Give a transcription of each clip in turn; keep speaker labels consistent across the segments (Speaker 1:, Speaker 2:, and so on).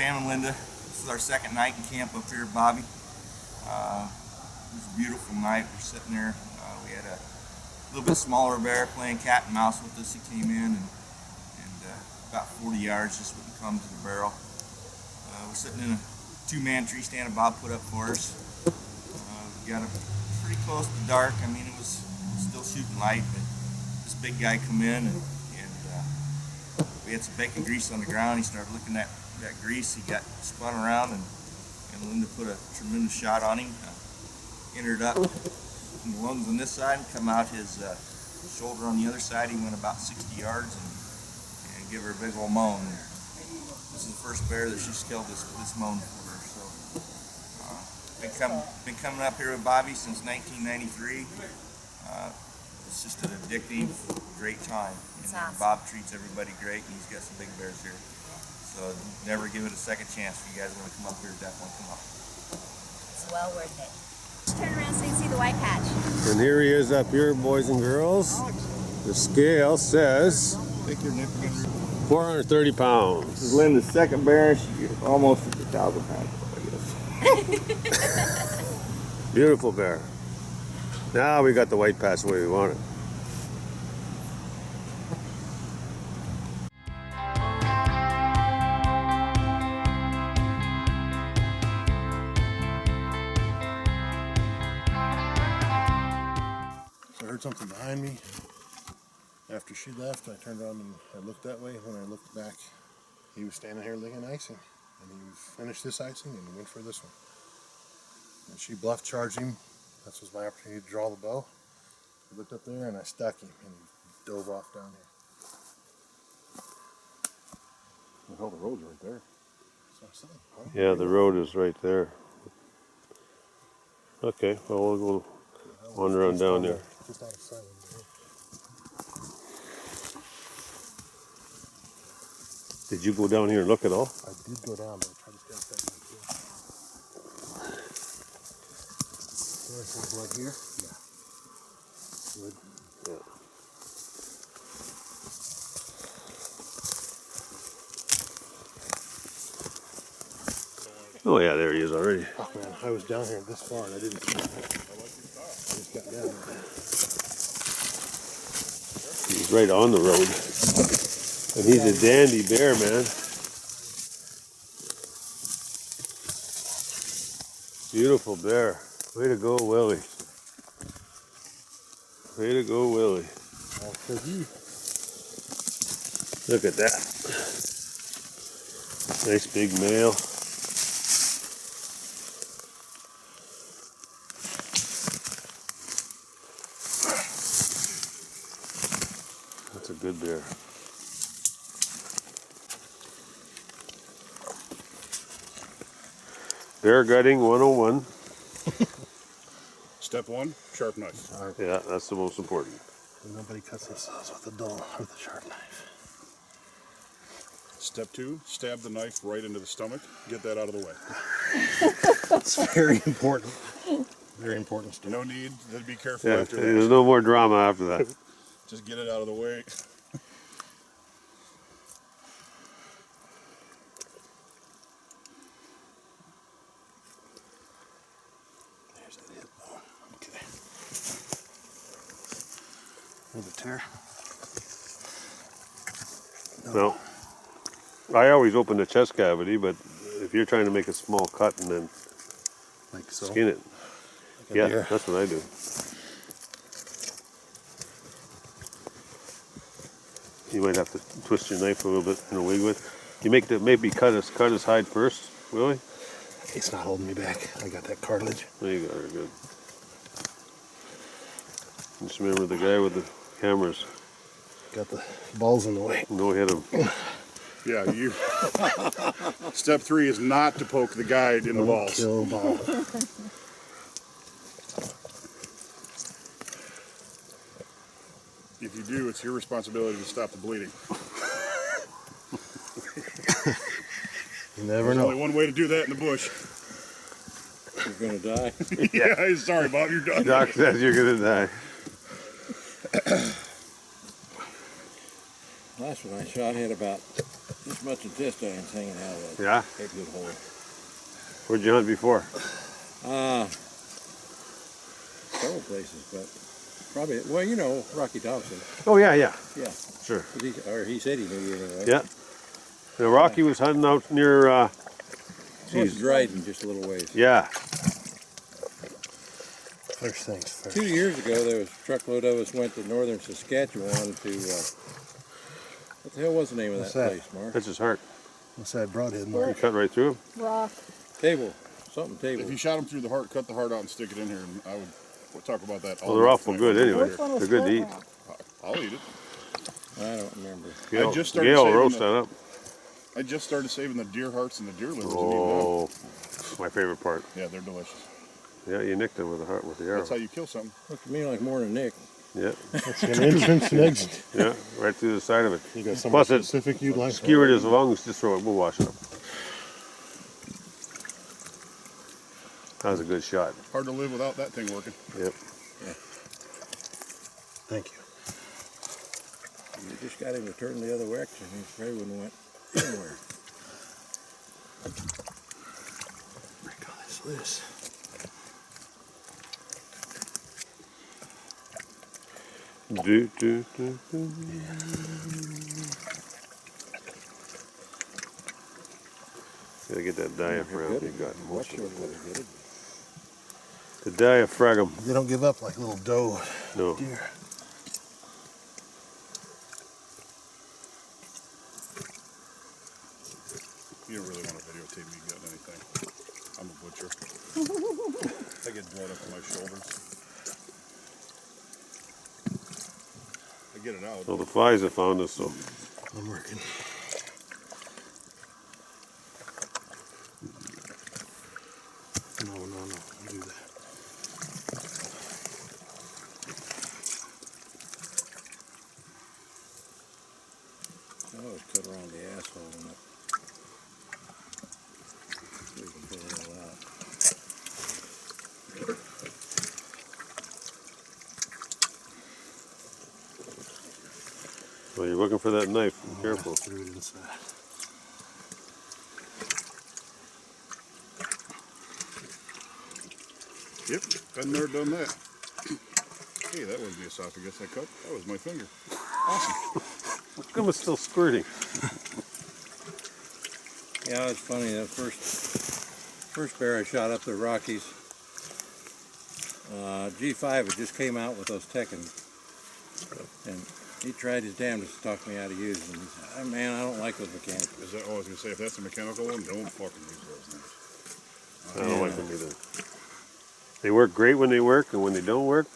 Speaker 1: Sam and Linda. This is our second night in camp up here at Bobby. It was a beautiful night. We're sitting there. We had a little bit smaller bear playing cat and mouse with us. He came in and about 40 yards just wouldn't come to the barrel. We're sitting in a two-man tree stand that Bob put up for us. We got it pretty close to dark. I mean, it was still shooting light, but this big guy come in and we had some bacon grease on the ground. He started looking at that grease. He got spun around and Linda put a tremendous shot on him. Entered up in the lungs on this side and come out his shoulder on the other side. He went about 60 yards and give her a big old moan. This is the first bear that she's killed this moan for her. So been coming up here with Bobby since 1993. It's just an addictive, great time. And awesome. Bob treats everybody great, and he's got some big bears here. So never give it a second chance. If you guys want to come up here, definitely come up.
Speaker 2: It's well worth it. Turn around so you can see the white patch.
Speaker 3: And here he is up here, boys and girls. The scale says 430 pounds.
Speaker 1: This is Linda's second bear. She's almost at 1,000 pounds, I guess.
Speaker 3: Beautiful bear. Now we got the white patch the way we want it.
Speaker 4: So I heard something behind me. After she left, I turned around and I looked that way. When I looked back, he was standing here licking icing. And he finished this icing and went for this one. And she bluff charged him. This was my opportunity to draw the bow. I looked up there and I stuck him and he dove off down here. Well, the road's right there. That's what I said.
Speaker 3: Yeah, the road is right there. Okay, well we'll go wander on down there.
Speaker 4: Just out of sight.
Speaker 3: Did you go down here and look at all?
Speaker 4: I did go down, but I tried to stay up that way. There's some blood here. Yeah. Good.
Speaker 3: Yeah. Oh yeah, there he is already.
Speaker 4: Oh man, I was down here this far and I didn't see him. I just got down there.
Speaker 3: He's right on the road. And he's a dandy bear, man. Beautiful bear. Way to go, Willie. Way to go, Willie. Look at that. Nice big male. That's a good bear. Bear gutting 101.
Speaker 5: Step one, sharp knife.
Speaker 3: Yeah, that's the most important.
Speaker 4: Nobody cuts themselves with a dull, with a sharp knife.
Speaker 5: Step two, stab the knife right into the stomach. Get that out of the way.
Speaker 4: It's very important. Very important stuff.
Speaker 5: No need to be careful
Speaker 3: Yeah,
Speaker 5: after that.
Speaker 3: there's no more drama after that.
Speaker 5: Just get it out of the way.
Speaker 4: There's that hip bone. Okay. Another tear.
Speaker 3: No. I always open the chest cavity, but if you're trying to make a small cut and then
Speaker 4: Like so.
Speaker 3: skin it.
Speaker 4: Like
Speaker 3: Yeah,
Speaker 4: deer.
Speaker 3: that's what I do. You might have to twist your knife a little bit in a wig with. You make the maybe cut his hide first, Willie?
Speaker 4: It's not holding me back. I got that cartilage.
Speaker 3: There you go, you're good. Just remember the guy with the cameras.
Speaker 4: Got the balls in the way.
Speaker 3: No hit him.
Speaker 5: Yeah, you. Step three is not to poke the guide in the balls.
Speaker 4: Kill ball.
Speaker 5: If you do, it's your responsibility to stop the bleeding.
Speaker 4: You never
Speaker 5: There's
Speaker 4: know.
Speaker 5: only one way to do that in the bush.
Speaker 1: You're gonna die.
Speaker 5: Yeah, sorry, Bob, you're done.
Speaker 3: Doc says you're gonna die.
Speaker 6: last one I shot had about this much intestines hanging out of it.
Speaker 3: Yeah?
Speaker 6: A good hole.
Speaker 3: Where'd you hunt before?
Speaker 6: Several places, but probably, well, you know, Rocky Thompson.
Speaker 3: Oh, yeah, yeah.
Speaker 6: Yeah.
Speaker 3: Sure.
Speaker 6: He said he knew you anyway.
Speaker 3: Yeah. Now, Rocky was hunting out near,
Speaker 6: North of Dryden, just a little ways.
Speaker 3: yeah.
Speaker 4: First things first.
Speaker 6: 2 years ago, there was a truckload of us went to northern Saskatchewan to, what the hell was the name of
Speaker 4: What's
Speaker 6: that
Speaker 4: that?
Speaker 6: place, Mark?
Speaker 3: That's his heart.
Speaker 4: What's that broadhead
Speaker 3: You
Speaker 4: mark?
Speaker 3: cut right through him?
Speaker 2: Rock.
Speaker 6: Table. Something table.
Speaker 5: If you shot them through the heart, cut the heart out and stick it in here, and I would we'll talk about that.
Speaker 3: Well, they're awful good anyway.
Speaker 2: Which one was
Speaker 3: They're good to
Speaker 2: split
Speaker 3: eat.
Speaker 2: rock?
Speaker 5: I'll eat it.
Speaker 6: I don't remember.
Speaker 3: Gail,
Speaker 5: just started
Speaker 3: Gail
Speaker 5: saving
Speaker 3: roast
Speaker 5: the-
Speaker 3: that up.
Speaker 5: I just started saving the deer hearts and the deer livers. And
Speaker 3: Oh, my favorite part.
Speaker 5: eating them. Yeah, they're delicious.
Speaker 3: Yeah, you nicked him with the heart with the arrow.
Speaker 5: That's how you kill something.
Speaker 6: Looked to me like more than Nick.
Speaker 3: Yeah,
Speaker 4: That's an entrance and exit.
Speaker 3: yeah, right through the side of it.
Speaker 4: You got something
Speaker 3: Plus it
Speaker 4: specific you'd like?
Speaker 3: skewered his lungs. Just throw it. We'll wash it up. That was a good shot.
Speaker 5: Hard to live without that thing working.
Speaker 3: Yep.
Speaker 4: Thank you.
Speaker 6: You just got him to turn the other direction. He probably wouldn't have went anywhere.
Speaker 4: Break all this loose.
Speaker 3: Do, do, do, do. Gotta get that diaphragm you got. Most of it. The diaphragm.
Speaker 4: They don't give up like little doe
Speaker 3: No.
Speaker 4: deer.
Speaker 5: You don't really want to videotape me getting anything. I'm a butcher. I get blood up to my shoulders. I get it out.
Speaker 3: Well, the flies have found us, so
Speaker 4: I'm working. No, don't do that.
Speaker 6: I always cut around the asshole and it. So you can pull it all out.
Speaker 3: well, you're looking for that knife. Be careful.
Speaker 4: Threw it inside.
Speaker 5: Yep, been there, done that. Hey, that was the esophagus I cut. That was my finger. Awesome.
Speaker 3: How come it's still squirting?
Speaker 6: Yeah, it's funny. That first bear I shot up the Rockies, G5 had just came out with those Tekken, and he tried his damnedest to talk me out of using them. He said, "Oh, man, I don't like those mechanical."
Speaker 5: Is that, I was going to say, if that's a mechanical one, don't fucking use those things.
Speaker 3: I don't like them either. They work great when they work, and when they don't work,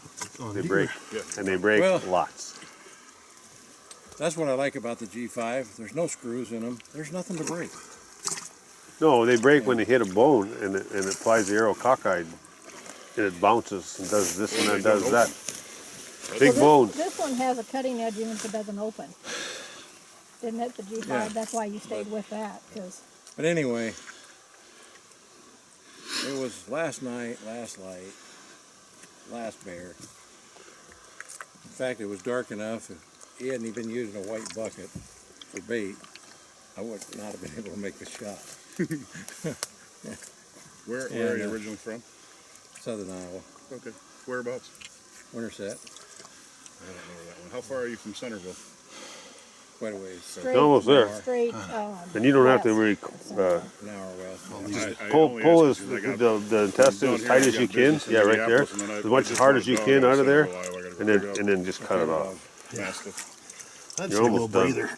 Speaker 3: they break.
Speaker 5: Yeah.
Speaker 3: And they break
Speaker 6: Well-
Speaker 3: lots.
Speaker 6: That's what I like about the G5. There's no screws in them. There's nothing to break.
Speaker 3: No, they break when they hit a bone, and it flies the arrow cockeyed, and it bounces and does this and that, does that. Big bones.
Speaker 2: This one has a cutting edge even if it doesn't open. Didn't it, the G5?
Speaker 6: Yeah.
Speaker 2: That's why you stayed with that. Cause
Speaker 6: But anyway, it was last night, last light, last bear. In fact, it was dark enough. If he hadn't even been using a white bucket for bait, I would not have been able to make the shot.
Speaker 5: Where are
Speaker 6: And,
Speaker 5: you originally from?
Speaker 6: Southern Iowa,
Speaker 5: Okay. Whereabouts?
Speaker 6: Winterset,
Speaker 5: I don't know that one. How far are you from Centerville?
Speaker 6: quite a ways.
Speaker 2: straight,
Speaker 3: Almost there.
Speaker 2: straight.
Speaker 3: And you don't have to really
Speaker 6: An hour west.
Speaker 3: pull as the intestine as tight as you can. Yeah, right there. As much as hard as you can out of there, and then just cut it off.
Speaker 5: Mastiff.
Speaker 4: That's
Speaker 3: You're
Speaker 4: a little
Speaker 3: almost done.
Speaker 4: breather.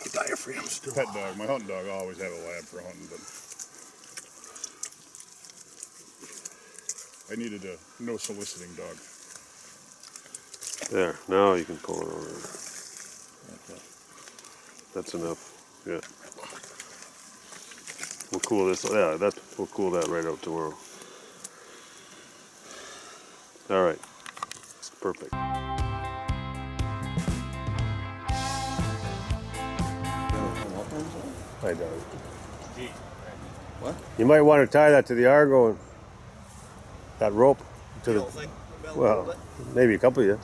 Speaker 4: The diaphragm's still
Speaker 5: Pet dog. My hunting dog, I always have a lab for hunting, but I needed a no soliciting dog.
Speaker 3: There. Now you can pull it over. That's enough. Yeah. We'll cool this. Yeah, we'll cool that right out tomorrow. All right. It's perfect. Hi, dog.
Speaker 6: What?
Speaker 3: You might want to tie that to the Argo and that rope to the. Well, maybe a couple of you.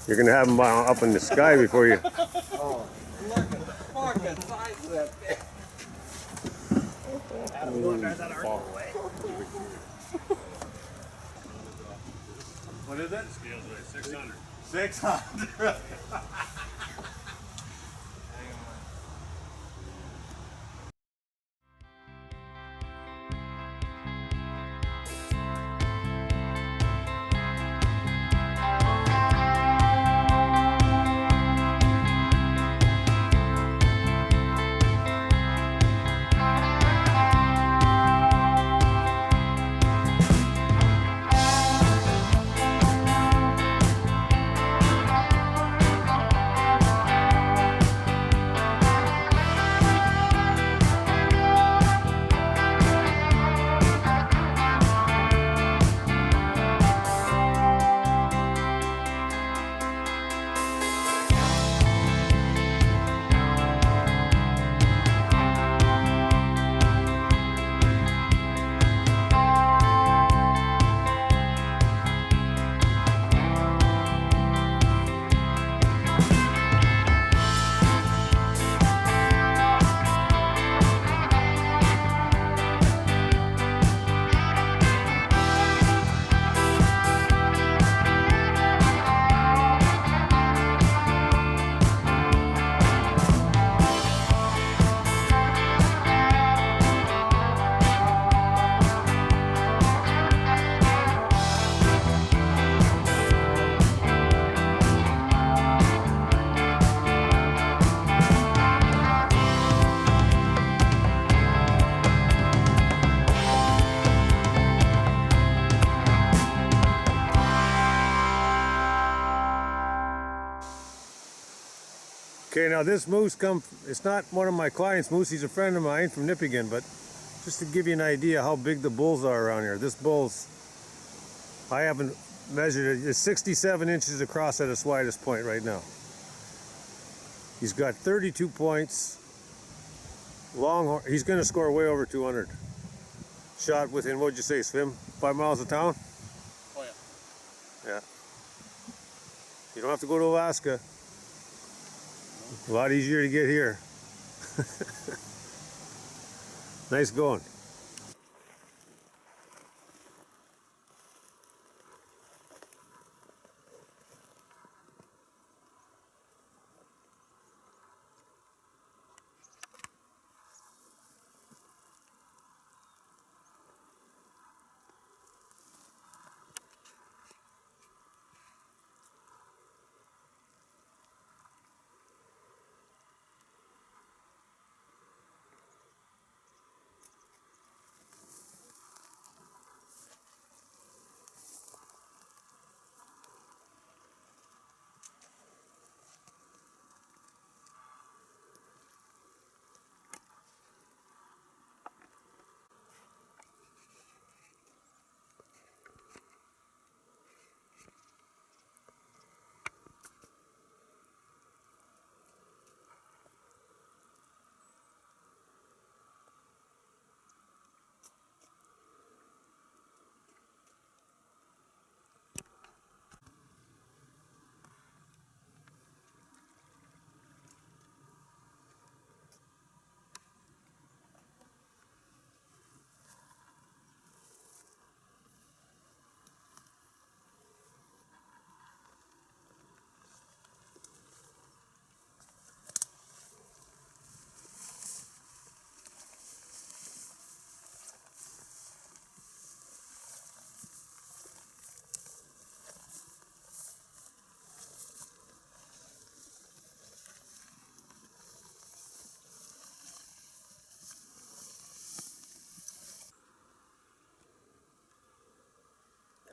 Speaker 3: You're gonna have them up in the sky before you.
Speaker 6: Oh, look at the fucking size of that thing.
Speaker 3: What is it? Scales weigh 600.
Speaker 1: 600.
Speaker 3: Okay, now this moose it's not one of my clients' moose, he's a friend of mine from Nipigon, but just to give you an idea how big the bulls are around here. This bull's, I haven't measured it, it's 67 inches across at its widest point right now. He's got 32 points, he's gonna score way over 200. Shot within, what'd you say, Swim? 5 miles of town?
Speaker 5: Oh yeah.
Speaker 3: Yeah. You don't have to go to Alaska. A lot easier to get here. Nice going.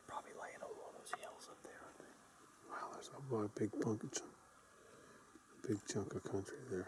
Speaker 6: Probably laying over one of those hills up there, aren't they?
Speaker 3: Wow, there's a big chunk of country there.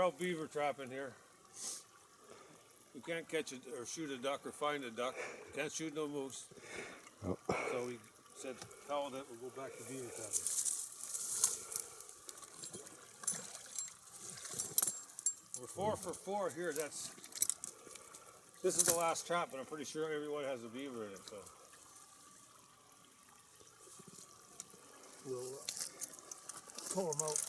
Speaker 3: out beaver trapping here. We can't catch it or shoot a duck or find a duck. Can't shoot no moose.
Speaker 5: Oh.
Speaker 3: So we said, hell with it, we'll go back to beaver trapping. We're 4 for 4 here. This is the last trap, but I'm pretty sure everyone has a beaver in it. So we'll pull them out.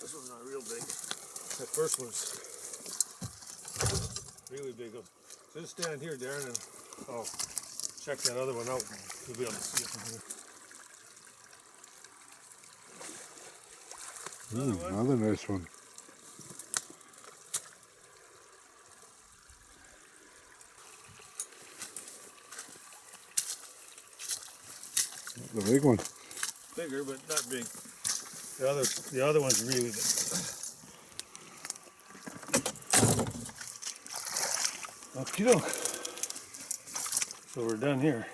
Speaker 3: This one's not real big. That first one's really big. So just stand here, Darren, and I'll check that other one out. You'll be able to see it from here.
Speaker 5: Another nice one. The big one.
Speaker 3: Bigger, but not big. The other one's really big. Okie doke. So we're done here.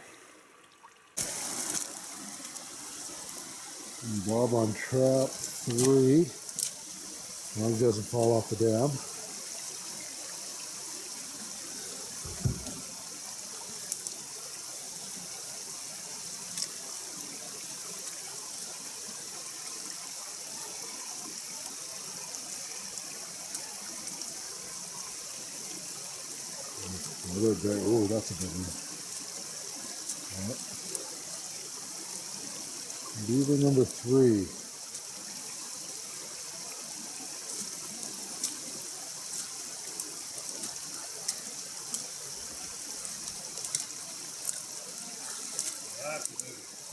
Speaker 5: And Bob on trap 3. As long as it doesn't fall off the dam. Oh, that's a big one. Yep. Beaver number 3.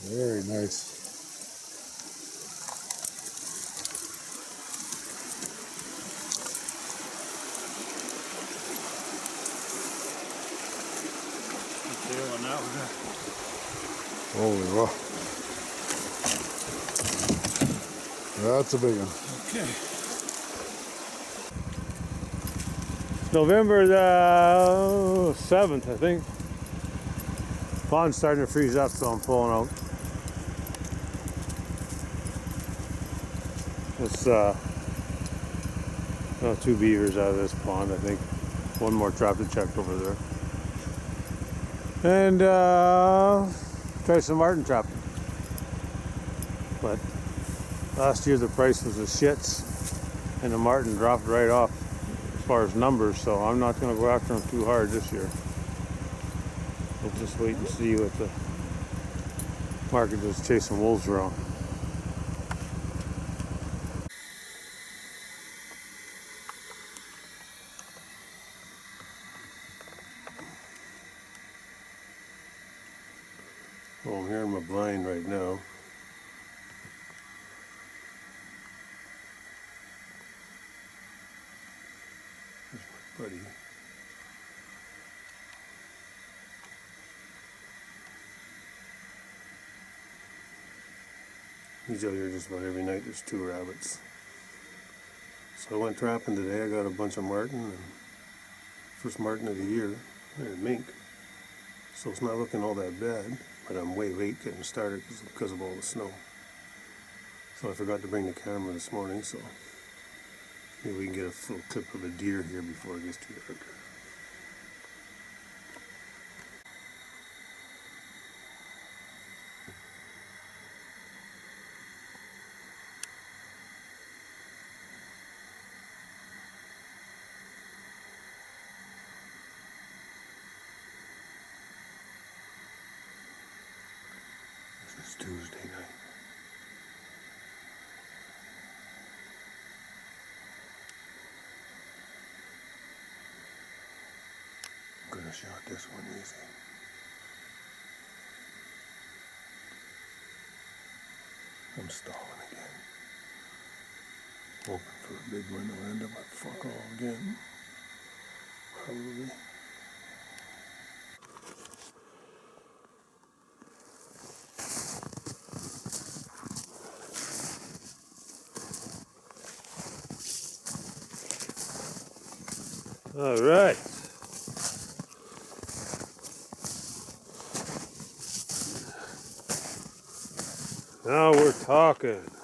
Speaker 5: Very nice. Holy wow. That's a big one.
Speaker 3: Okay. November the 7th, I think. Pond's starting to freeze up, so I'm pulling out. It's 2 beavers out of this pond, I think. One more trap to check over there. And try some marten trapping. But last year the price was the shits and the marten dropped right off as far as numbers, so I'm not going to go after them too hard this year. We'll just wait and see what the market is chasing wolves around. Well, I'm here in my blind right now. There's my buddy. He's out here just about every night. There's 2 rabbits. So I went trapping today. I got a bunch of marten, and first marten of the year, and mink. So it's not looking all that bad, but I'm way late getting started because of all the snow. So I forgot to bring the camera this morning, so maybe we can get a little clip of a deer here before it gets too dark. This is Tuesday night. I'm gonna shot this one easy. I'm stalling again. Hoping for a big one to end up at fuck all again. Probably. All right. Now we're talking.